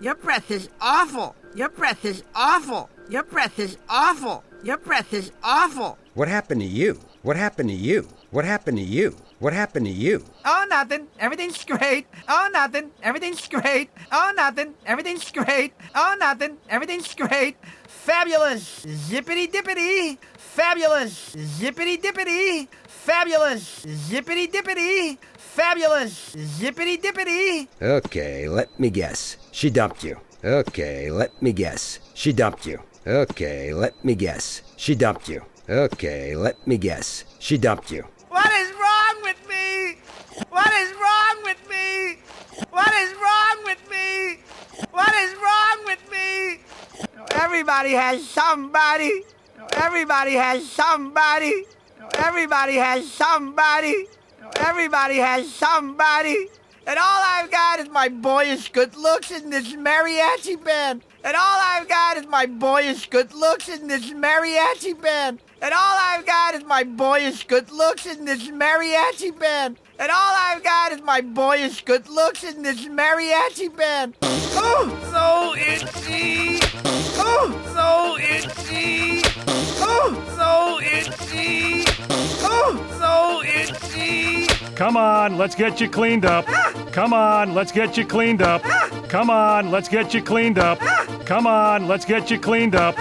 Your breath is awful. Your breath is awful. Your breath is awful. Your breath is awful. What happened to you? What happened to you? What happened to you? What happened to you? Oh, nothing. Everything's great. Oh, nothing. Everything's great. Oh, nothing. Everything's great. Oh, nothing. Everything's great. Fabulous. Zippity-dippity. Fabulous. Zippity-dippity. Fabulous. Zippity-dippity. Fabulous. Zippity-dippity. Okay, let me guess. She dumped you. Okay, let me guess. She dumped you. Okay, let me guess. She dumped you. Okay, let me guess. She dumped you. What is wrong with me? What is wrong with me? What is wrong with me? What is wrong with me? Everybody has somebody. Everybody has somebody. Everybody has somebody. Everybody has somebody. And all I've got is my boyish good looks in this mariachi band. And all I've got is my boyish good looks in this mariachi band. And all I've got is my boyish good looks in this mariachi band. And all I've got is my boyish good looks in this mariachi band. Oh, so itchy. Oh, so itchy. Oh, so itchy. Oh, so itchy. Come on, let's get you cleaned up. Come on, let's get you cleaned up. Come on, let's get you cleaned up. Come on, let's get you cleaned up.